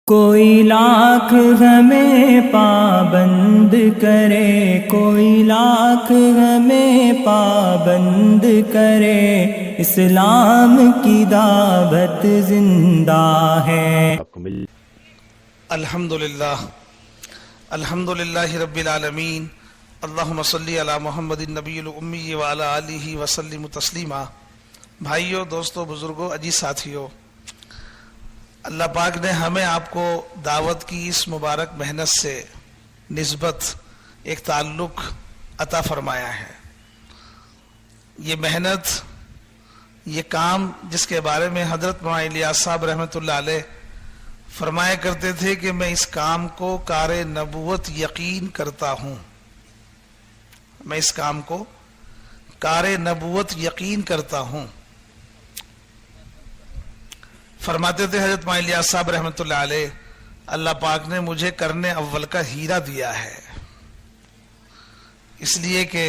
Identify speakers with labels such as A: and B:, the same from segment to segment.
A: کوئی لاکھ ہمیں پابند کرے، کوئی لاکھ ہمیں پابند کرے، اسلام کی دعوت زندہ ہے۔
B: الحمدللہ رب العالمین، اللہم صلی علی محمد النبی الامی وعلی آلہ وسلم تسلیما۔ بھائیو، دوستو، بزرگو، عزیز ساتھیو، اللہ پاک نے ہمیں آپ کو دعوت کی اس مبارک محنت سے نسبت ایک تعلق عطا فرمایا ہے۔ یہ محنت، یہ کام جس کے بارے میں حضرت مولانا الیاس صاحب رحمۃ اللہ علیہ فرمایا کرتے تھے کہ میں اس کام کو کار نبوت یقین کرتا ہوں، میں اس کام کو کار نبوت یقین کرتا ہوں۔ فرماتے تھے حضرت مولانا الیاس صاحب رحمۃ اللہ علیہ، اللہ پاک نے مجھے کرنے اول کا ہیرا دیا ہے، اس لیے کہ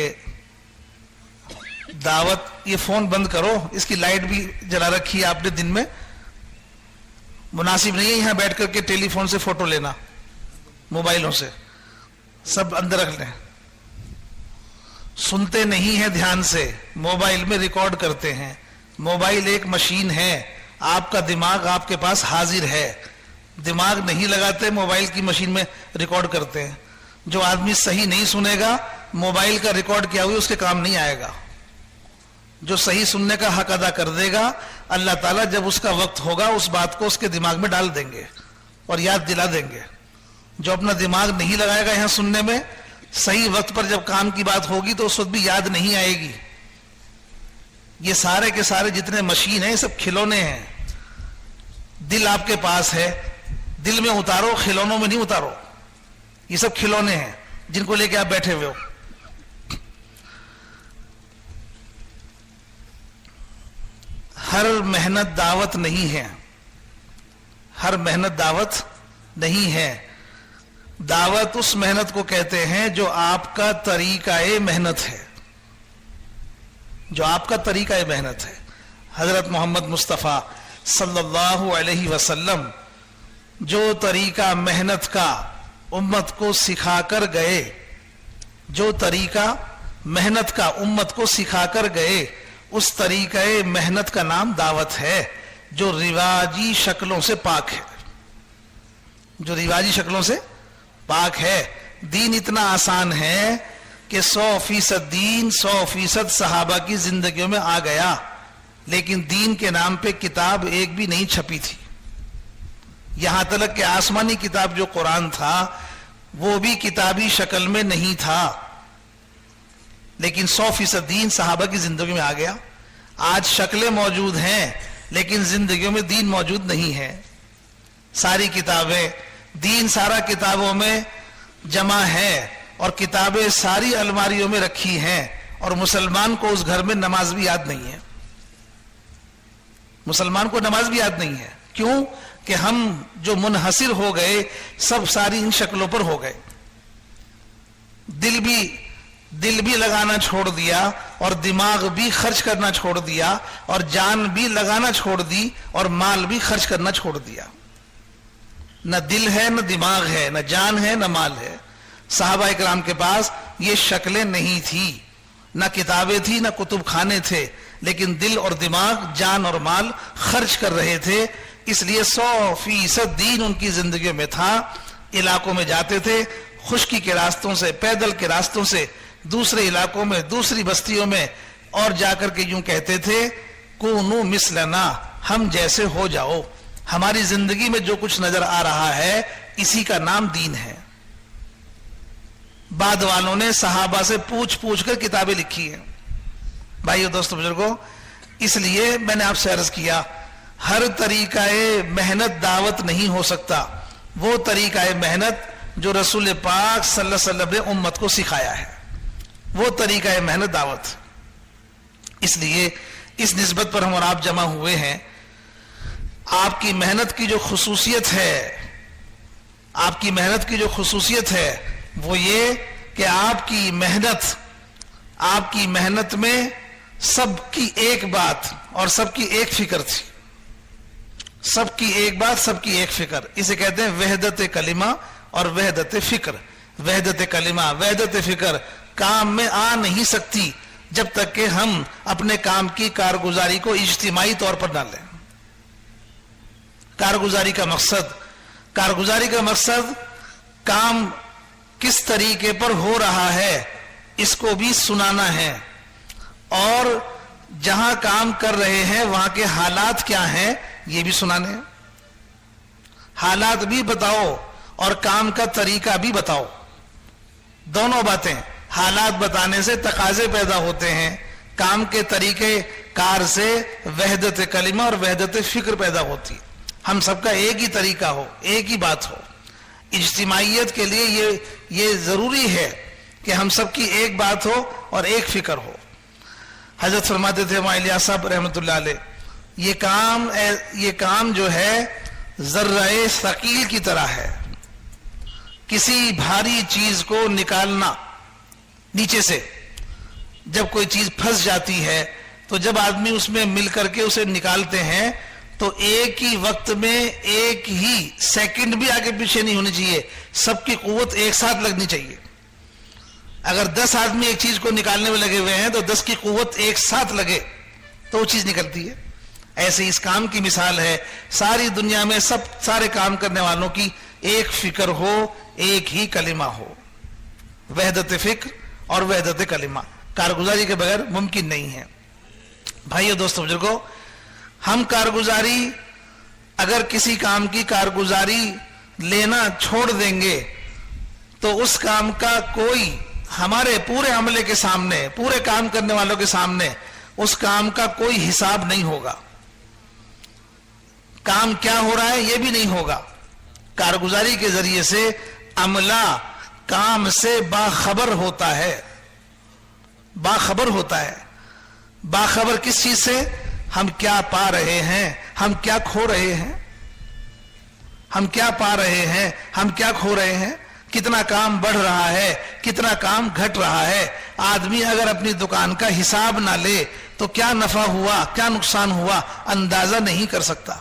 B: دعوت، یہ فون بند کرو، اس کی لائٹ بھی جلا رکھی ہے آپ نے دن میں، مناسب نہیں ہے یہاں بیٹھ کر کے ٹیلی فون سے فوٹو لینا، موبائلوں سے سب اندر رکھ لیں۔ سنتے نہیں ہیں دھیان سے، موبائل میں ریکارڈ کرتے ہیں۔ موبائل ایک مشین ہے، آپ کا دماغ آپ کے پاس حاضر ہے، دماغ نہیں لگاتے، موبائل کی مشین میں ریکارڈ کرتے ہیں۔ جو آدمی صحیح نہیں سنے گا، موبائل کا ریکارڈ کیا ہوئی اس کے کام نہیں آئے گا۔ جو صحیح سننے کا حق ادا کر دے گا، اللہ تعالیٰ جب اس کا وقت ہوگا اس بات کو اس کے دماغ میں ڈال دیں گے اور یاد دلا دیں گے۔ جو اپنا دماغ نہیں لگائے گا یہاں سننے میں، صحیح وقت پر جب کام کی بات ہوگی تو اس وقت بھی یاد نہیں آئے گی۔ یہ سارے کے سارے جتنے مشین ہیں، یہ سب کھلونے ہیں۔ دل آپ کے پاس ہے، دل میں اتارو، کھلونوں میں نہیں اتارو۔ یہ سب کھلونے ہیں جن کو لے کے آپ بیٹھے ہوئے ہو۔ ہر محنت دعوت نہیں ہے، ہر محنت دعوت نہیں ہے۔ دعوت اس محنت کو کہتے ہیں جو آپ کا طریقہ محنت ہے، جو آپ کا طریقہ محنت ہے۔ حضرت محمد مصطفیٰ صلی اللہ علیہ وسلم جو طریقہ محنت کا امت کو سکھا کر گئے، جو طریقہ محنت کا امت کو سکھا کر گئے، اس طریقہ محنت کا نام دعوت ہے، جو رواجی شکلوں سے پاک ہے، جو رواجی شکلوں سے پاک ہے۔ دین اتنا آسان ہے کہ 100% دین 100% صحابہ کی زندگیوں میں آ گیا، لیکن دین کے نام پہ کتاب ایک بھی نہیں چھپی تھی۔ یہاں تک کہ آسمانی کتاب جو قرآن تھا وہ بھی کتابی شکل میں نہیں تھا، لیکن 100% دین صحابہ کی زندگی میں آ گیا۔ آج شکلیں موجود ہیں لیکن زندگیوں میں دین موجود نہیں ہے۔ ساری کتابیں، دین سارا کتابوں میں جمع ہے، اور کتابیں ساری الماریوں میں رکھی ہیں، اور مسلمان کو اس گھر میں نماز بھی یاد نہیں ہے۔ مسلمان کو نماز بھی یاد نہیں ہے۔ کیوں؟ کہ ہم جو منحصر ہو گئے سب ساری ان شکلوں پر ہو گئے۔ دل بھی لگانا چھوڑ دیا، اور دماغ بھی خرچ کرنا چھوڑ دیا، اور جان بھی لگانا چھوڑ دی، اور مال بھی خرچ کرنا چھوڑ دیا۔ نہ دل ہے، نہ دماغ ہے، نہ جان ہے، نہ مال ہے۔ صحابہ اکرام کے پاس یہ شکلیں نہیں تھی، نہ کتابیں تھی، نہ کتب خانے تھے، لیکن دل اور دماغ، جان اور مال خرچ کر رہے تھے۔ اس لیے 100% دین ان کی زندگیوں میں تھا۔ علاقوں میں جاتے تھے، خشکی کے راستوں سے، پیدل کے راستوں سے، دوسرے علاقوں میں، دوسری بستیوں میں، اور جا کر کے یوں کہتے تھے، کونو مثلنا، ہم جیسے ہو جاؤ۔ ہماری زندگی میں جو کچھ نظر آ رہا ہے اسی کا نام دین ہے۔ بعد والوں نے صحابہ سے پوچھ کر کتابیں لکھی ہیں۔ بھائیو، دوستو، بزرگوں، اس لیے میں نے آپ سے عرض کیا، ہر طریقہ محنت دعوت نہیں ہو سکتا۔ وہ طریقہ محنت جو رسول پاک صلی اللہ علیہ وسلم نے امت کو سکھایا ہے، وہ طریقہ محنت دعوت۔ اس لیے اس نسبت پر ہم اور آپ جمع ہوئے ہیں۔ آپ کی محنت کی جو خصوصیت ہے، آپ کی محنت کی جو خصوصیت ہے وہ یہ کہ آپ کی محنت میں سب کی ایک بات اور سب کی ایک فکر تھی۔ سب کی ایک بات، سب کی ایک فکر، اسے کہتے ہیں وحدت کلمہ اور وحدت فکر۔ وحدت کلمہ، وحدت فکر کام میں آ نہیں سکتی جب تک کہ ہم اپنے کام کی کارگزاری کو اجتماعی طور پر نہ لیں۔ کارگزاری کا مقصد کام کس طریقے پر ہو رہا ہے اس کو بھی سنانا ہے، اور جہاں کام کر رہے ہیں وہاں کے حالات کیا ہیں یہ بھی سنانے ہیں۔ حالات بھی بتاؤ اور کام کا طریقہ بھی بتاؤ، دونوں باتیں۔ حالات بتانے سے تقاضے پیدا ہوتے ہیں، کام کے طریقے کار سے وحدت کلمہ اور وحدت فکر پیدا ہوتی۔ ہم سب کا ایک ہی طریقہ ہو، ایک ہی بات ہو۔ اجتماعیت کے لیے یہ ضروری ہے کہ ہم سب کی ایک بات ہو اور ایک فکر ہو۔ حضرت فرماتے تھے وہاں الیاس صاحب رحمۃ اللہ علیہ، یہ کام جو ہے ذرہ ثقیل کی طرح ہے، کسی بھاری چیز کو نکالنا نیچے سے۔ جب کوئی چیز پھنس جاتی ہے تو جب آدمی اس میں مل کر کے اسے نکالتے ہیں تو ایک ہی وقت میں ایک ہی سیکنڈ بھی آگے پیچھے نہیں ہونی چاہیے، سب کی قوت ایک ساتھ لگنی چاہیے۔ اگر 10 آدمی ایک چیز کو نکالنے میں لگے ہوئے ہیں تو 10 کی قوت ایک ساتھ لگے تو وہ چیز نکلتی ہے۔ ایسے اس کام کی مثال ہے، ساری دنیا میں سارے کام کرنے والوں کی ایک فکر ہو، ایک ہی کلمہ ہو۔ وحدت فکر اور وحدت کلمہ کارگزاری کے بغیر ممکن نہیں ہے۔ بھائیو، دوستو، بزرگو، ہم کارگزاری، اگر کسی کام کی کارگزاری لینا چھوڑ دیں گے تو اس کام کا کوئی ہمارے پورے عملے کے سامنے، پورے کام کرنے والوں کے سامنے اس کام کا کوئی حساب نہیں ہوگا۔ کام کیا ہو رہا ہے یہ بھی نہیں ہوگا۔ کارگزاری کے ذریعے سے عملہ کام سے باخبر ہوتا ہے، باخبر ہوتا ہے۔ باخبر کس چیز سے؟ ہم کیا پا رہے ہیں، ہم کیا کھو رہے ہیں، ہم کیا پا رہے ہیں، ہم کیا کھو رہے ہیں، کتنا کام بڑھ رہا ہے، کتنا کام گھٹ رہا ہے۔ آدمی اگر اپنی دکان کا حساب نہ لے تو کیا نفع ہوا، کیا نقصان ہوا، اندازہ نہیں کر سکتا۔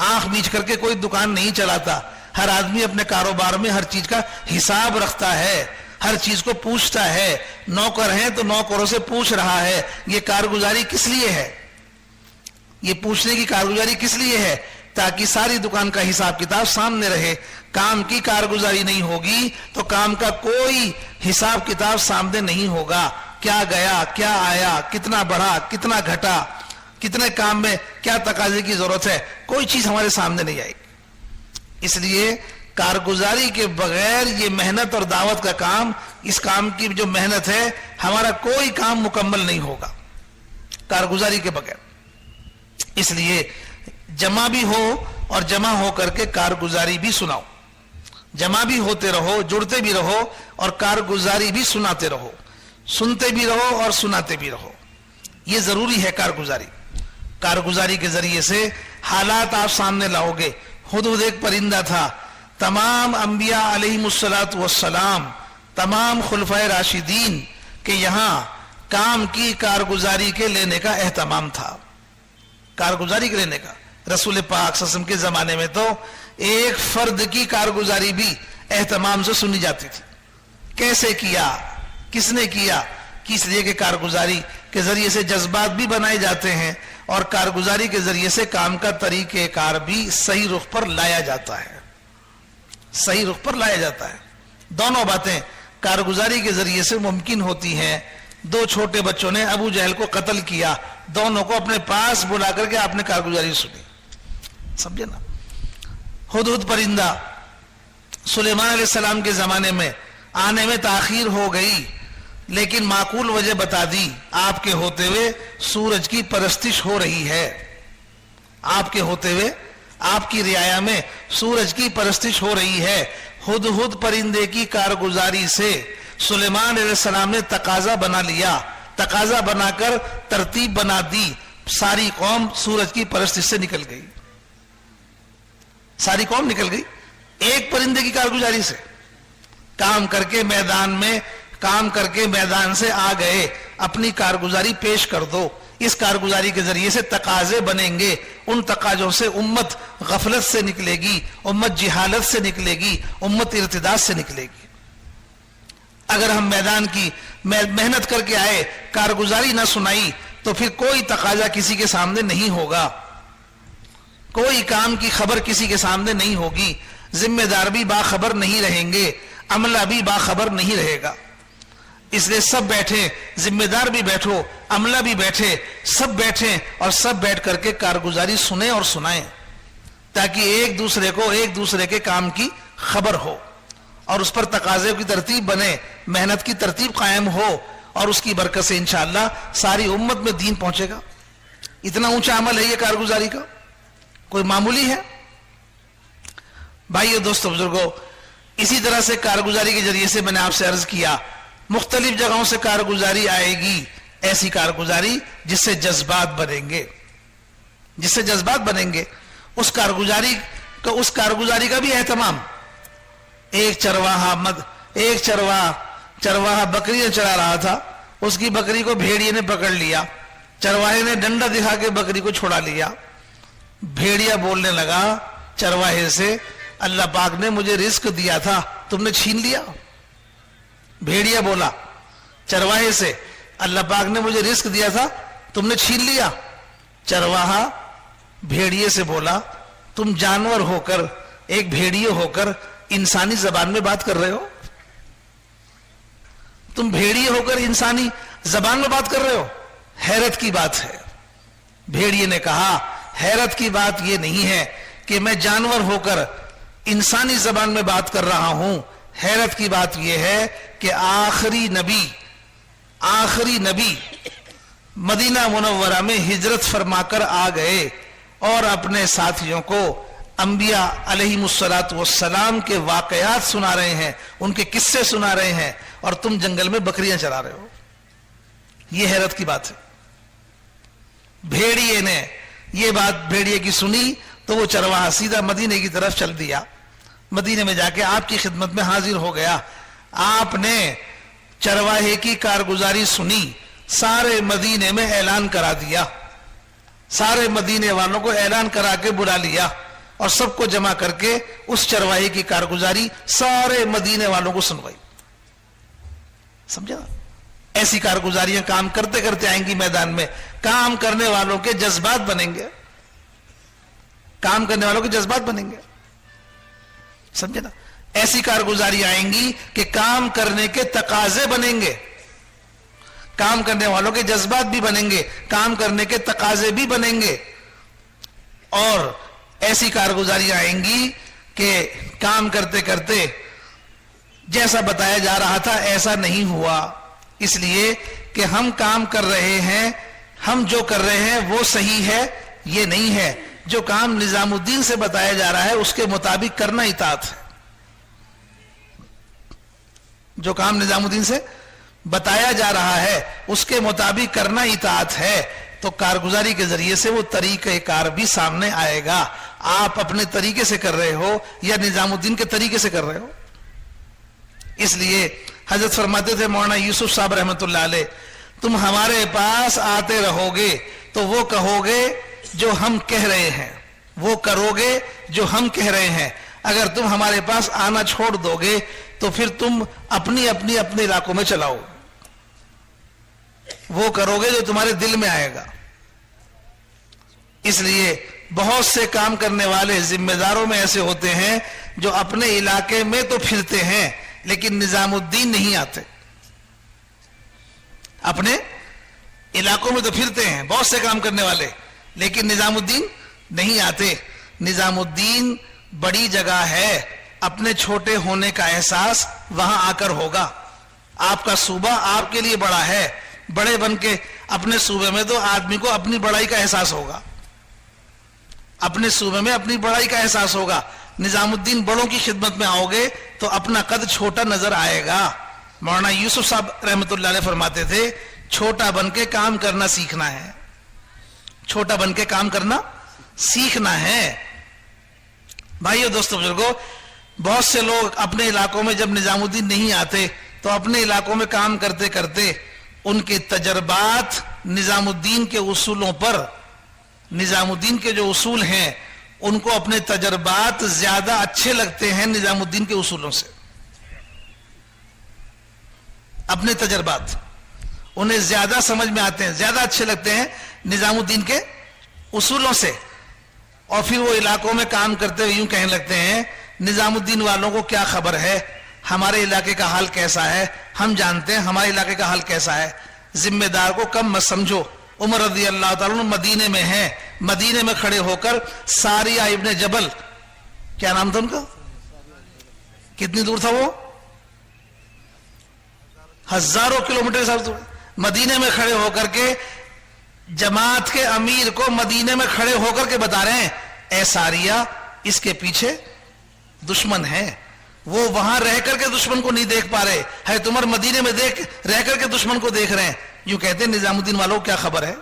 B: آنکھ میچ کر کے کوئی دکان نہیں چلاتا۔ ہر آدمی اپنے کاروبار میں ہر چیز کا حساب رکھتا ہے، ہر چیز کو پوچھتا ہے۔ نوکر ہیں تو نوکروں سے پوچھ رہا ہے۔ یہ کارگزاری کس لیے ہے؟ یہ پوچھنے کی کارگزاری کس لیے ہے؟ تاکہ ساری دکان کا حساب کتاب سامنے رہے۔ کام کی کارگزاری نہیں ہوگی تو کام کا کوئی حساب کتاب سامنے نہیں ہوگا۔ کیا گیا، کیا آیا، کتنا بڑھا، کتنا گھٹا، کتنے کام میں کیا تقاضے کی ضرورت ہے، کوئی چیز ہمارے سامنے نہیں آئے گی۔ اس لیے کارگزاری کے بغیر یہ محنت اور دعوت کا کام، اس کام کی جو محنت ہے، ہمارا کوئی کام مکمل نہیں ہوگا کارگزاری کے بغیر۔ اس لیے جمع بھی ہو اور جمع ہو کر کے کارگزاری بھی سناؤ، جمع بھی ہوتے رہو، جڑتے بھی رہو اور کارگزاری بھی سناتے رہو، سنتے بھی رہو اور سناتے بھی رہو۔ یہ ضروری ہے کارگزاری۔ کارگزاری کے ذریعے سے حالات آپ سامنے لاؤ گے۔ ہدہد ایک پرندہ تھا، تمام انبیاء علیہم الصلاۃ والسلام، تمام خلفائے راشدین کے یہاں کام کی کارگزاری کے لینے کا اہتمام تھا، کارگزاری کے لینے کا۔ رسول پاک صلی اللہ علیہ وسلم کے زمانے میں تو ایک فرد کی کارگزاری بھی اہتمام سے سنی جاتی تھی۔ کیسے کیا، کس نے کیا؟ اس لیے کہ کارگزاری کے ذریعے سے جذبات بھی بنائے جاتے ہیں اور کارگزاری کے ذریعے سے کام کا طریقہ کار بھی صحیح رخ پر لایا جاتا ہے، صحیح رخ پر لایا جاتا ہے۔ دونوں باتیں کارگزاری کے ذریعے سے ممکن ہوتی ہیں۔ 2 چھوٹے بچوں نے ابو جہل کو قتل کیا، دونوں کو اپنے پاس بلا کر کے آپ نے کارگزاری سنی، سمجھے نا۔ ہدہد پرندہ سلیمان علیہ السلام کے زمانے میں آنے میں تاخیر ہو گئی، لیکن معقول وجہ بتا دی، آپ کے ہوتے ہوئے سورج کی پرستش ہو رہی ہے، آپ کے ہوتے ہوئے آپ کی رعایا میں سورج کی پرستش ہو رہی ہے۔ ہدہد پرندے کی کارگزاری سے سلیمان علیہ السلام نے تقاضا بنا لیا، تقاضا بنا کر ترتیب بنا دی، ساری قوم سورج کی پرستش سے نکل گئی، ساری قوم نکل گئی ایک پرندے کی کارگزاری سے۔ کام کر کے میدان میں، کام کر کے میدان سے آ گئے، اپنی کارگزاری پیش کر دو۔ اس کارگزاری کے ذریعے سے تقاضے بنیں گے. ان تقاضوں سے امت غفلت سے نکلے گی، امت جہالت سے نکلے گی، امت ارتداد سے نکلے گی. اگر ہم میدان کی محنت کر کے آئے، کارگزاری نہ سنائی، تو پھر کوئی تقاضا کسی کے سامنے نہیں ہوگا، کوئی کام کی خبر کسی کے سامنے نہیں ہوگی، ذمہ دار بھی باخبر نہیں رہیں گے، عملہ بھی باخبر نہیں رہے گا. اس لیے سب بیٹھیں، ذمہ دار بھی بیٹھو، عملہ بھی بیٹھے، سب بیٹھیں اور سب بیٹھ کر کے کارگزاری سنیں اور سنائیں، تاکہ ایک دوسرے کے کام کی خبر ہو اور اس پر تقاضے کی ترتیب بنے، محنت کی ترتیب قائم ہو، اور اس کی برکت سے انشاءاللہ ساری امت میں دین پہنچے گا. اتنا اونچا عمل ہے یہ کارگزاری کا، کوئی معمولی ہے؟ بھائیو، دوستو، بزرگوں، اسی طرح سے کارگزاری کے ذریعے سے میں نے آپ سے عرض کیا، مختلف جگہوں سے کارگزاری آئے گی، ایسی کارگزاری جس سے جذبات بنیں گے، جس سے جذبات بنیں گے. اس کارگزاری کا بھی اہتمام. ایک چرواہا بکریاں چرا رہا تھا، اس کی بکری کو بھیڑیے نے پکڑ لیا، چرواہے نے ڈنڈا دکھا کے بکری کو چھڑا لیا. بھیڑیا بولنے لگا چرواہے سے، اللہ پاک نے مجھے رزق دیا تھا، تم نے چھین لیا. بھیڑیا بولا چرواہے سے، اللہ پاک نے مجھے رزق دیا تھا، تم نے چھین لیا. چرواہا بھیڑیے سے بولا، تم جانور ہو کر، ایک بھیڑیے ہو کر انسانی زبان میں بات کر رہے ہو، تم بھیڑیے ہو کر انسانی زبان میں بات کر رہے ہو، حیرت کی بات ہے. بھیڑیے نے کہا، حیرت کی بات یہ نہیں ہے کہ میں جانور ہو کر انسانی زبان میں بات کر رہا ہوں، حیرت کی بات یہ ہے کہ آخری نبی مدینہ منورہ میں ہجرت فرما کر آ گئے اور اپنے ساتھیوں کو انبیاء علیہم الصلاۃ والسلام کے واقعات سنا رہے ہیں، ان کے قصے سنا رہے ہیں، اور تم جنگل میں بکریاں چرا رہے ہو. یہ حیرت کی بات ہے. بھیڑیے نے یہ بات بھیڑیے کی سنی تو وہ چرواہا سیدھا مدینے کی طرف چل دیا. مدینے میں جا کے آپ کی خدمت میں حاضر ہو گیا. آپ نے چرواہے کی کارگزاری سنی، سارے مدینے میں اعلان کرا دیا، سارے مدینے والوں کو اعلان کرا کے بلا لیا اور سب کو جمع کر کے اس چرواہے کی کارگزاری سارے مدینے والوں کو سنوائی. سمجھا؟ ایسی کارگزاریاں کام کرتے کرتے آئیں گی میدان میں، کام کرنے والوں کے جذبات بنیں گے، کام کرنے والوں کے جذبات بنیں گے. سمجھے نا؟ ایسی کارگزاری آئیں گی کہ کام کرنے کے تقاضے بنیں گے، کام کرنے والوں کے جذبات بھی بنیں گے، کام کرنے کے تقاضے بھی بنیں گے. اور ایسی کارگزاری آئیں گی کہ کام کرتے کرتے جیسا بتایا جا رہا تھا ایسا نہیں ہوا، اس لیے کہ ہم کام کر رہے ہیں، ہم جو کر رہے ہیں وہ صحیح ہے یہ نہیں ہے. جو کام نظام الدین سے بتایا جا رہا ہے اس کے مطابق کرنا اطاعت ہے. جو کام نظام الدین سے بتایا جا رہا ہے اس کے مطابق کرنا اطاعت ہے. تو کارگزاری کے ذریعے سے وہ طریقہ کار بھی سامنے آئے گا. آپ اپنے طریقے سے کر رہے ہو یا نظام الدین کے طریقے سے کر رہے ہو. اس لیے حضرت فرماتے تھے مولانا یوسف صاحب رحمۃ اللہ علیہ، تم ہمارے پاس آتے رہو گے تو وہ کہو گے جو ہم کہہ رہے ہیں، وہ کرو گے جو ہم کہہ رہے ہیں. اگر تم ہمارے پاس آنا چھوڑ دو گے تو پھر تم اپنے علاقوں میں چلاؤ، وہ کرو گے جو تمہارے دل میں آئے گا. اس لیے بہت سے کام کرنے والے ذمہ داروں میں ایسے ہوتے ہیں جو اپنے علاقے میں تو پھرتے ہیں لیکن نظام الدین نہیں آتے. اپنے علاقوں میں تو پھرتے ہیں بہت سے کام کرنے والے، لیکن نظام الدین نہیں آتے. نظام الدین بڑی جگہ ہے، اپنے چھوٹے ہونے کا احساس وہاں آ کر ہوگا. آپ کا صوبہ آپ کے لیے بڑا ہے، بڑے بن کے اپنے صوبے میں تو آدمی کو اپنی بڑائی کا احساس ہوگا، اپنے صوبے میں اپنی بڑائی کا احساس ہوگا. نظام الدین بڑوں کی خدمت میں آؤ گے تو اپنا قد چھوٹا نظر آئے گا. مولانا یوسف صاحب رحمۃ اللہ علیہ فرماتے تھے چھوٹا بن کے کام کرنا سیکھنا ہے، چھوٹا بن کے کام کرنا سیکھنا ہے. بھائیو دوستو بزرگوں، بہت سے لوگ اپنے علاقوں میں جب نظام الدین نہیں آتے تو اپنے علاقوں میں کام کرتے کرتے ان کے تجربات نظام الدین کے اصولوں پر، نظام الدین کے جو اصول ہیں ان کو اپنے تجربات زیادہ اچھے لگتے ہیں نظام الدین کے اصولوں سے. اپنے تجربات انہیں زیادہ سمجھ میں آتے ہیں، زیادہ اچھے لگتے ہیں نظام الدین کے اصولوں سے. اور پھر وہ علاقوں میں کام کرتے ہوئے یوں کہنے لگتے ہیں نظام الدین والوں کو کیا خبر ہے، ہمارے علاقے کا حال کیسا ہے، ہم جانتے ہیں ہمارے علاقے کا حال کیسا ہے. ذمہ دار کو کم مت سمجھو. عمر رضی اللہ تعالیٰ عنہ مدینے میں ہیں، مدینے میں کھڑے ہو کر ساریہ ابن جبل، کیا نام تھا ان کا، کتنی دور تھا وہ، ہزاروں کلومیٹر سب دور، مدینے میں کھڑے ہو کر کے جماعت کے امیر کو مدینے میں کھڑے ہو کر کے بتا رہے ہیں اے ساریہ اس کے پیچھے دشمن ہے. وہ وہاں رہ کر کے دشمن کو نہیں دیکھ پا رہے، ہے تمہر مدینے میں رہ کر کے دشمن کو دیکھ رہے ہیں. یوں کہتے ہیں نظام الدین والوں کو کیا خبر ہے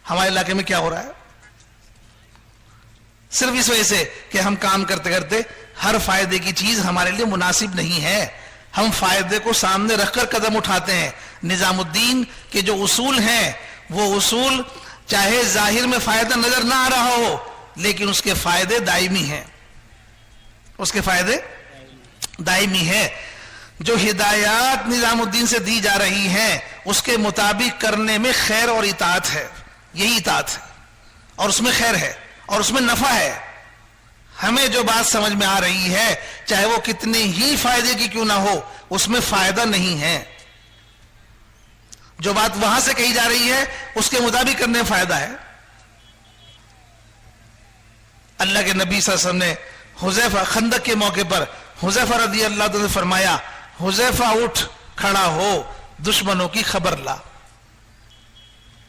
B: ہمارے علاقے میں کیا ہو رہا ہے. صرف اس وجہ سے کہ ہم کام کرتے کرتے ہر فائدے کی چیز ہمارے لیے مناسب نہیں ہے، ہم فائدے کو سامنے رکھ کر قدم اٹھاتے ہیں. نظام الدین کے جو اصول ہیں وہ اصول چاہے ظاہر میں فائدہ نظر نہ آ رہا ہو لیکن اس کے فائدے دائمی ہیں، اس کے فائدے دائمی ہیں. جو ہدایات نظام الدین سے دی جا رہی ہیں اس کے مطابق کرنے میں خیر اور اطاعت ہے، یہی اطاعت ہے اور اس میں خیر ہے اور اس میں نفع ہے. ہمیں جو بات سمجھ میں آ رہی ہے چاہے وہ کتنے ہی فائدے کی کیوں نہ ہو اس میں فائدہ نہیں ہے. جو بات وہاں سے کہی جا رہی ہے اس کے مطابق کرنے میں فائدہ ہے. اللہ کے نبی صلی اللہ علیہ وسلم نے حذیفہ خندق کے موقع پر حذیفہ رضی اللہ عنہ نے فرمایا حذیفہ اٹھ کھڑا ہو دشمنوں کی خبر لا.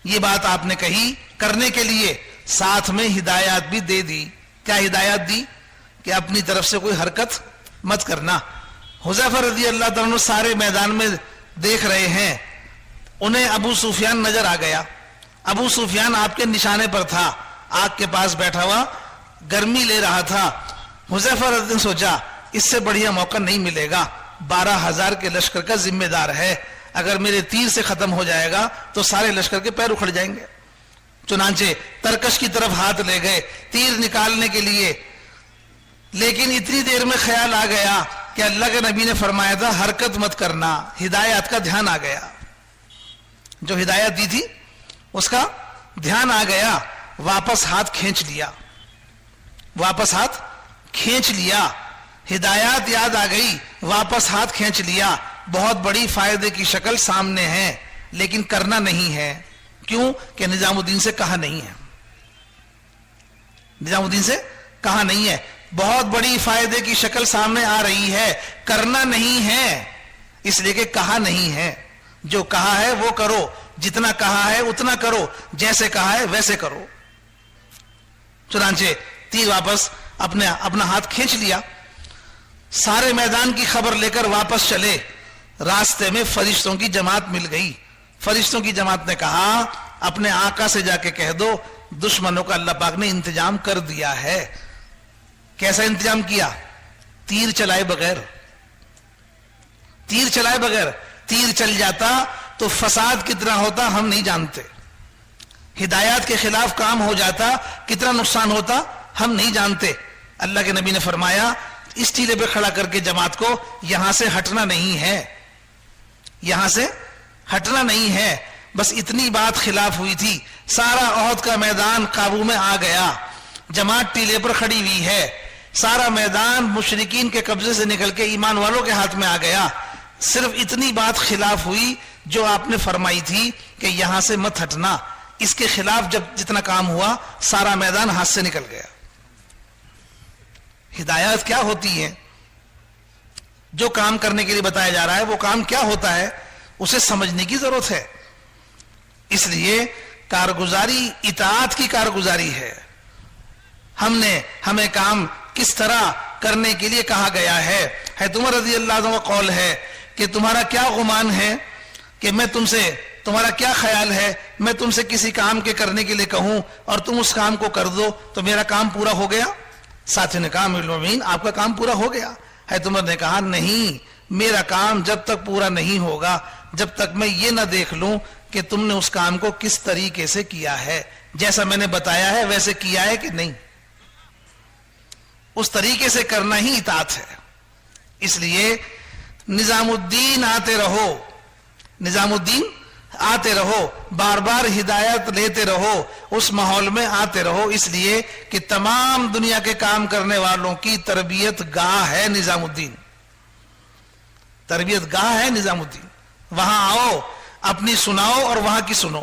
B: یہ بات آپ نے کہی کرنے کے لیے ساتھ میں ہدایات بھی دے دی. کیا ہدایات دی کہ اپنی طرف سے کوئی حرکت مت کرنا. حذیفہ رضی اللہ عنہ سارے میدان میں دیکھ رہے ہیں، انہیں ابو سفیان نظر آ گیا. ابو سفیان آپ کے نشانے پر تھا، آگ کے پاس بیٹھا ہوا گرمی لے رہا تھا. حذیفہ رضی اللہ عنہ نے سوچا اس سے بڑھیا موقع نہیں ملے گا، 12,000 کے لشکر کا ذمہ دار ہے، اگر میرے تیر سے ختم ہو جائے گا تو سارے لشکر کے پیر اکھڑ جائیں گے. چنانچہ ترکش کی طرف ہاتھ لے گئے تیر نکالنے کے لیے، لیکن اتنی دیر میں خیال آ گیا کہ اللہ کے نبی نے فرمایا تھا حرکت مت کرنا. ہدایات کا دھیان آ گیا، جو ہدایت دی تھی اس کا دھیان آ گیا، واپس ہاتھ کھینچ لیا، واپس ہاتھ کھینچ لیا. ہدایات یاد آ گئی، واپس ہاتھ کھینچ لیا. بہت بڑی فائدے کی شکل سامنے ہے لیکن کرنا نہیں ہے. کیوں کہ نظام الدین سے کہا نہیں ہے، نظام الدین سے کہا نہیں ہے. بہت بڑی فائدے کی شکل سامنے آ رہی ہے، کرنا نہیں ہے اس لیے کہ کہا نہیں ہے. جو کہا ہے وہ کرو، جتنا کہا ہے اتنا کرو، جیسے کہا ہے ویسے کرو. چنانچہ تیر واپس اپنا ہاتھ کھینچ لیا. سارے میدان کی خبر لے کر واپس چلے. راستے میں فرشتوں کی جماعت مل گئی. فرشتوں کی جماعت نے کہا اپنے آقا سے جا کے کہہ دو دشمنوں کا اللہ پاک نے انتظام کر دیا ہے. کیسا انتظام کیا؟ تیر چلائے بغیر. تیر چلائے بغیر. تیر چل جاتا تو فساد کتنا ہوتا ہم نہیں جانتے، ہدایات کے خلاف کام ہو جاتا کتنا نقصان ہوتا ہم نہیں جانتے. اللہ کے نبی نے فرمایا اس ٹیلے پہ کھڑا کر کے جماعت کو یہاں سے ہٹنا نہیں ہے، یہاں سے ہٹنا نہیں ہے. بس اتنی بات خلاف ہوئی تھی، سارا احد کا میدان قابو میں آ گیا. جماعت ٹیلے پر کھڑی ہوئی ہے، سارا میدان مشرکین کے قبضے سے نکل کے ایمان والوں کے ہاتھ میں آ گیا. صرف اتنی بات خلاف ہوئی جو آپ نے فرمائی تھی کہ یہاں سے مت ہٹنا. اس کے خلاف جب جتنا کام ہوا سارا میدان ہاتھ سے نکل گیا. ہدایات کیا ہوتی ہیں؟ جو کام کرنے کے لیے بتایا جا رہا ہے وہ کام کیا ہوتا ہے اسے سمجھنے کی ضرورت ہے. اس لیے کارگزاری اطاعت کی کارگزاری ہے. ہمیں کام کس طرح کرنے کے لیے کہا گیا ہے. عمر رضی اللہ عنہ کا قول ہے کہ تمہارا کیا گمان ہے کہ میں تم سے، تمہارا کیا خیال ہے میں تم سے کسی کام کے کرنے کے لیے کہوں اور تم اس کام کو کر دو تو میرا کام پورا ہو گیا؟ ساتھی نے کہا امیر المومنین آپ کا کام پورا ہو گیا. عمر نے کہا نہیں، میرا کام جب تک پورا نہیں ہوگا جب تک میں یہ نہ دیکھ لوں کہ تم نے اس کام کو کس طریقے سے کیا ہے, جیسا میں نے بتایا ہے ویسے کیا ہے کہ نہیں. اس طریقے سے کرنا ہی اطاعت ہے. اس لیے نظام الدین آتے رہو, نظام الدین آتے رہو, بار بار ہدایت لیتے رہو, اس ماحول میں آتے رہو. اس لیے کہ تمام دنیا کے کام کرنے والوں کی تربیت گاہ ہے نظام الدین, تربیت گاہ ہے نظام الدین. وہاں آؤ, اپنی سناؤ اور وہاں کی سنو,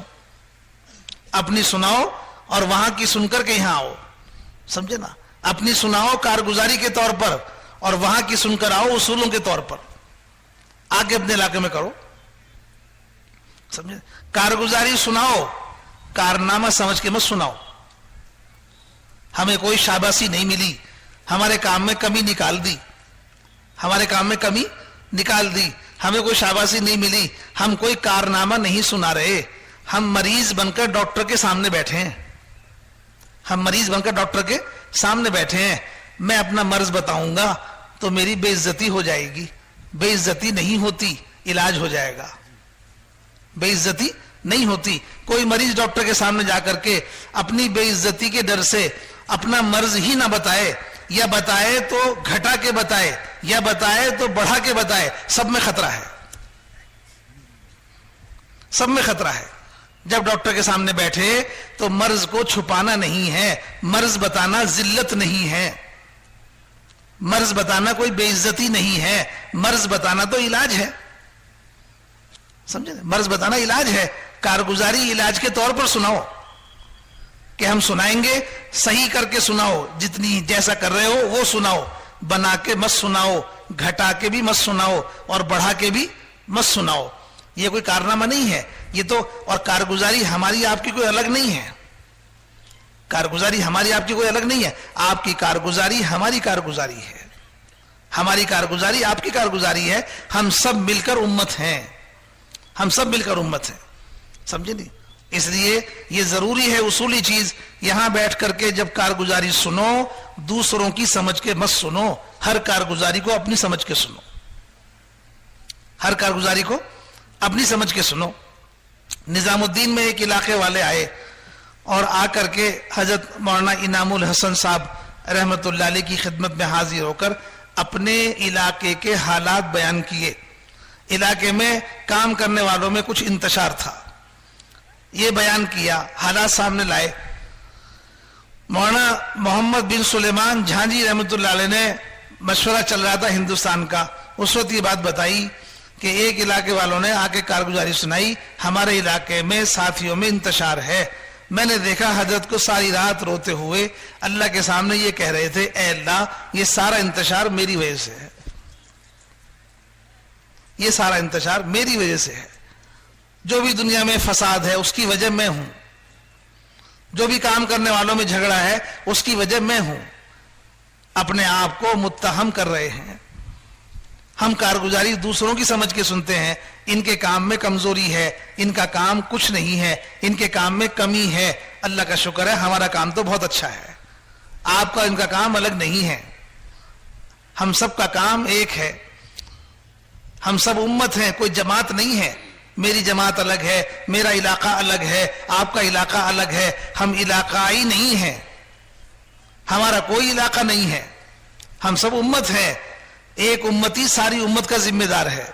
B: اپنی سناؤ اور وہاں کی سن کر کے یہاں آؤ, سمجھے نا. اپنی سناؤ کارگزاری کے طور پر اور وہاں کی سن کر آؤ اصولوں کے طور پر. آگے اپنے علاقے میں کرو, سمجھے. کارگزاری سناؤ, کارنامہ سمجھ کے مت سناؤ. ہمیں کوئی شاباشی نہیں ملی, ہمارے کام میں کمی نکال دی, ہمارے کام میں کمی نکال دی, ہمیں کوئی شاباشی نہیں ملی, ہم کوئی کارنامہ نہیں سنا رہے. ہم مریض بن کر ڈاکٹر کے سامنے بیٹھے ہیں, ہم مریض بن کر ڈاکٹر کے سامنے بیٹھے ہیں. میں اپنا مرض بتاؤں گا تو میری بے عزتی ہو جائے گی. بے عزتی نہیں ہوتی, علاج ہو جائے گا. بے عزتی نہیں ہوتی. کوئی مریض ڈاکٹر کے سامنے جا کر کے اپنی بے عزتی کے ڈر سے اپنا مرض ہی نہ بتائے, یا بتائے تو گھٹا کے بتائے, یا بتائے تو بڑھا کے بتائے, سب میں خطرہ ہے, سب میں خطرہ ہے. جب ڈاکٹر کے سامنے بیٹھے تو مرض کو چھپانا نہیں ہے, مرض بتانا ذلت نہیں ہے, مرض بتانا کوئی بے عزتی نہیں ہے, مرض بتانا تو علاج ہے, سمجھے. مرض بتانا علاج ہے. کارگزاری علاج کے طور پر سناؤ کہ ہم سنائیں گے, صحیح کر کے سناؤ, جتنی جیسا کر رہے ہو وہ سناؤ, بنا کے مت سناؤ, گھٹا کے بھی مت سناؤ اور بڑھا کے بھی مت سناؤ. یہ کوئی کارنامہ نہیں ہے یہ تو. اور کارگزاری ہماری آپ کی کوئی الگ نہیں ہے, کارگزاری ہماری آپ کی کوئی الگ نہیں ہے. آپ کی کارگزاری ہماری کارگزاری ہے, ہماری کارگزاری آپ کی کارگزاری ہے. ہم سب مل کر امت ہیں, ہم سب مل کر امت ہیں, سمجھے نہیں. اس لیے یہ ضروری ہے اصولی چیز. یہاں بیٹھ کر کے جب کارگزاری سنو دوسروں کی سمجھ کے مت سنو, ہر کارگزاری کو اپنی سمجھ کے سنو, ہر کارگزاری کو اپنی سمجھ کے سنو. نظام الدین میں ایک علاقے والے آئے اور آ کر کے حضرت مولانا انعام الحسن صاحب رحمت اللہ علیہ کی خدمت میں حاضر ہو کر اپنے علاقے کے حالات بیان کیے. علاقے میں کام کرنے والوں میں کچھ انتشار تھا, یہ بیان کیا, حالات سامنے لائے. مولانا محمد بن سلیمان جھانجی رحمت اللہ علیہ نے مشورہ چل رہا تھا ہندوستان کا, اس وقت یہ بات بتائی کہ ایک علاقے والوں نے آ کے کارگزاری سنائی, ہمارے علاقے میں ساتھیوں میں انتشار ہے. میں نے دیکھا حضرت کو ساری رات روتے ہوئے اللہ کے سامنے یہ کہہ رہے تھے, اے اللہ یہ سارا انتشار میری وجہ سے ہے, یہ سارا انتشار میری وجہ سے ہے. جو بھی دنیا میں فساد ہے اس کی وجہ میں ہوں, جو بھی کام کرنے والوں میں جھگڑا ہے اس کی وجہ میں ہوں. اپنے آپ کو متہم کر رہے ہیں. ہم کارگزاری دوسروں کی سمجھ کے سنتے ہیں, ان کے کام میں کمزوری ہے, ان کا کام کچھ نہیں ہے, ان کے کام میں کمی ہے. اللہ کا شکر ہے ہمارا کام تو بہت اچھا ہے, آپ کا ان کا کام الگ نہیں ہے. ہم سب کا کام ایک ہے, ہم سب امت ہیں, کوئی جماعت نہیں ہے. میری جماعت الگ ہے, میرا علاقہ الگ ہے, آپ کا علاقہ الگ ہے. ہم علاقائی نہیں ہیں, ہمارا کوئی علاقہ نہیں ہے, ہم سب امت ہیں. ایک امتی ساری امت کا ذمہ دار ہے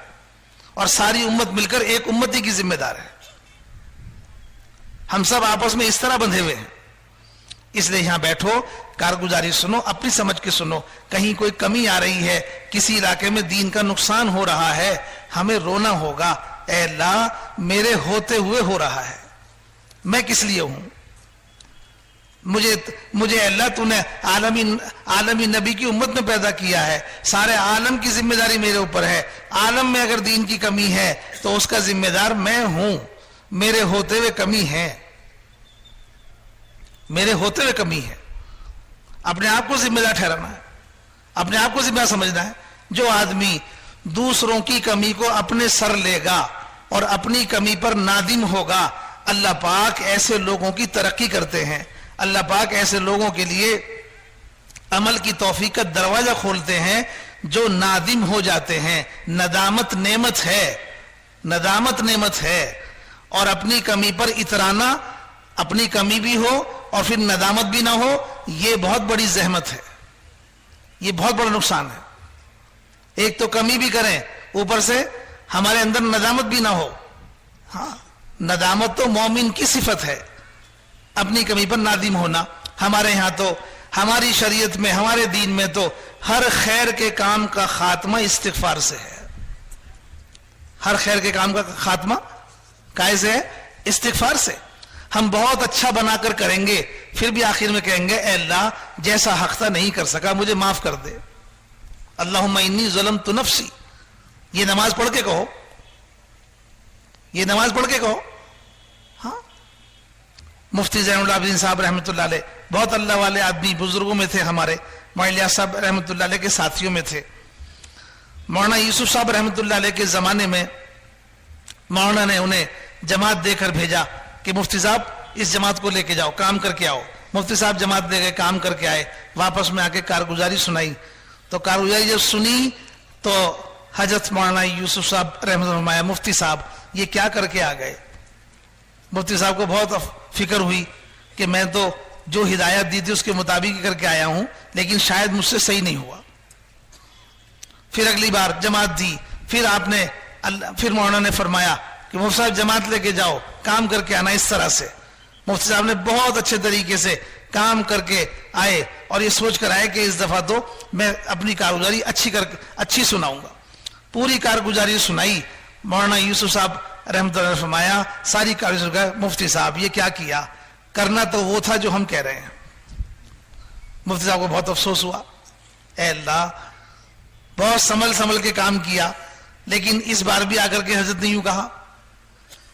B: اور ساری امت مل کر ایک امتی کی ذمہ دار ہے. ہم سب آپس میں اس طرح بندھے ہوئے ہیں. اس لیے یہاں بیٹھو, کارگزاری سنو, اپنی سمجھ کے سنو. کہیں کوئی کمی آ رہی ہے, کسی علاقے میں دین کا نقصان ہو رہا ہے, ہمیں رونا ہوگا, اے اللہ میرے ہوتے ہوئے ہو رہا ہے, میں کس لیے ہوں, مجھے اللہ تو نے عالمی نبی کی امت میں پیدا کیا ہے, سارے عالم کی ذمہ داری میرے اوپر ہے. عالم میں اگر دین کی کمی ہے تو اس کا ذمہ دار میں ہوں, میرے ہوتے ہوئے کمی ہے, میرے ہوتے ہوئے کمی ہے. اپنے آپ کو ذمہ دار ٹھہرانا ہے, اپنے آپ کو ذمہ دار سمجھنا ہے. جو آدمی دوسروں کی کمی کو اپنے سر لے گا اور اپنی کمی پر نادم ہوگا, اللہ پاک ایسے لوگوں کی ترقی کرتے ہیں. اللہ پاک ایسے لوگوں کے لیے عمل کی توفیق کا دروازہ کھولتے ہیں جو نادم ہو جاتے ہیں. ندامت نعمت ہے, ندامت نعمت ہے، اور اپنی کمی پر اترانا، اپنی کمی بھی ہو اور پھر ندامت بھی نہ ہو، یہ بہت بڑی زحمت ہے، یہ بہت بڑا نقصان ہے۔ ایک تو کمی بھی کریں، اوپر سے ہمارے اندر ندامت بھی نہ ہو۔ ہاں، ندامت تو مومن کی صفت ہے، اپنی کمی پر نادم ہونا۔ ہمارے ہاں تو، ہماری شریعت میں، ہمارے دین میں تو ہر خیر کے کام کا خاتمہ استغفار سے ہے۔ ہر خیر کے کام کا خاتمہ کیسے ہے؟ استغفار سے۔ ہم بہت اچھا بنا کر کریں گے، پھر بھی آخر میں کہیں گے اے اللہ جیسا حق تھا نہیں کر سکا، مجھے معاف کر دے، اللہم انی ظلمت نفسی۔ یہ نماز پڑھ کے کہو، یہ نماز پڑھ کے کہو۔ ہاں، مفتی زین العابدین صاحب رحمۃ اللہ علیہ بہت اللہ والے آدمی، بزرگوں میں تھے، ہمارے مولانا الیاس صاحب رحمۃ اللہ علیہ کے ساتھیوں میں تھے۔ مولانا یوسف صاحب رحمۃ اللہ علیہ کے زمانے میں مولانا نے انہیں جماعت دے کر بھیجا کہ مفتی صاحب اس جماعت کو لے کے جاؤ، کام کر کے آؤ۔ مفتی صاحب جماعت دے گئے، کام کر کے آئے، واپس میں آ کے کارگزاری سنائی۔ تو کارگزاری جب سنی تو حضرت مولانا یوسف صاحب رحمۃ اللہ فرمایا مفتی صاحب یہ کیا کر کے آ گئے؟ مفتی صاحب کو بہت فکر ہوئی کہ میں تو جو ہدایت دی تھی اس کے مطابق ہی کر کے آیا ہوں، لیکن شاید مجھ سے صحیح نہیں ہوا۔ پھر اگلی بار جماعت دی، پھر آپ نے پھر مولانا نے فرمایا کہ مفتی صاحب جماعت لے کے جاؤ، کام کر کے آنا اس طرح سے۔ مفتی صاحب نے بہت اچھے طریقے سے کام کر کے آئے اور یہ سوچ کر آئے کہ اس دفعہ تو میں اپنی کارگزاری اچھی سناؤں گا۔ پوری کارگزاری سنائی۔ مولانا یوسف صاحب رحمۃ اللہ نے فرمایا ساری کارگزاری، مفتی صاحب یہ کیا کیا؟ کرنا تو وہ تھا جو ہم کہہ رہے ہیں۔ مفتی صاحب کو بہت افسوس ہوا، اے اللہ بہت سنبھل کے کام کیا، لیکن اس بار بھی آ کر کے حضرت نے یوں کہا۔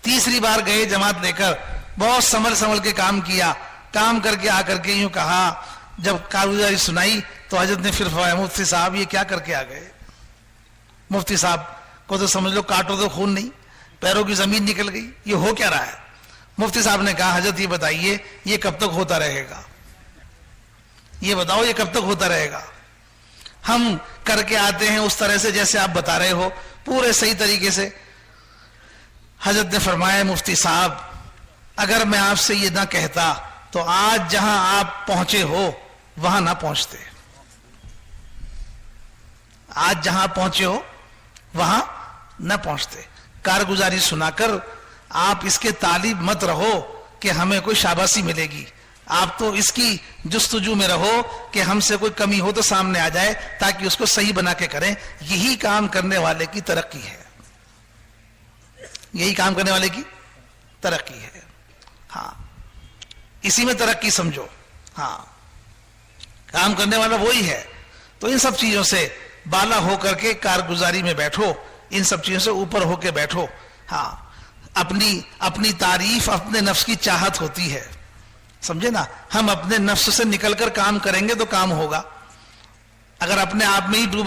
B: تیسری بار گئے جماعت لے کر، بہت سنبھل کے کام کیا، کام کر کے آ کر کے یوں کہا۔ جب کارگزاری سنائی تو حضرت نے پھر فرمایا مفتی صاحب یہ کیا کر کے آ گئے؟ مفتی صاحب کو تو سمجھ لو کاٹو تو خون نہیں، پیروں کی زمین نکل گئی، یہ ہو کیا رہا ہے؟ مفتی صاحب نے کہا حضرت یہ بتائیے یہ کب تک ہوتا رہے گا؟ یہ بتاؤ یہ کب تک ہوتا رہے گا؟ ہم کر کے آتے ہیں اس طرح سے جیسے آپ بتا رہے ہو، پورے صحیح طریقے سے۔ حضرت نے فرمایا مفتی صاحب اگر میں آپ سے یہ نہ کہتا تو آج جہاں آپ پہنچے ہو وہاں نہ پہنچتے، آج جہاں پہنچے ہو وہاں نہ پہنچتے۔ کارگزاری سنا کر آپ اس کے طالب مت رہو کہ ہمیں کوئی شاباشی ملے گی، آپ تو اس کی جستجو میں رہو کہ ہم سے کوئی کمی ہو تو سامنے آ جائے تاکہ اس کو صحیح بنا کے کریں۔ یہی کام کرنے والے کی ترقی ہے، یہی کام کرنے والے کی ترقی ہے۔ ہاں، اسی میں ترقی سمجھو۔ ہاں، کام کرنے والا وہی ہے۔ تو ان سب چیزوں سے بالا ہو کر کے کارگزاری میں بیٹھو، ان سب چیزوں سے اوپر ہو کے بیٹھو۔ ہاں، اپنی تعریف اپنے نفس کی چاہت ہوتی ہے، سمجھے نا؟ ہم اپنے نفس سے نکل کر کام کریں گے تو کام ہوگا۔ اگر اپنے آپ میں ہی ڈوب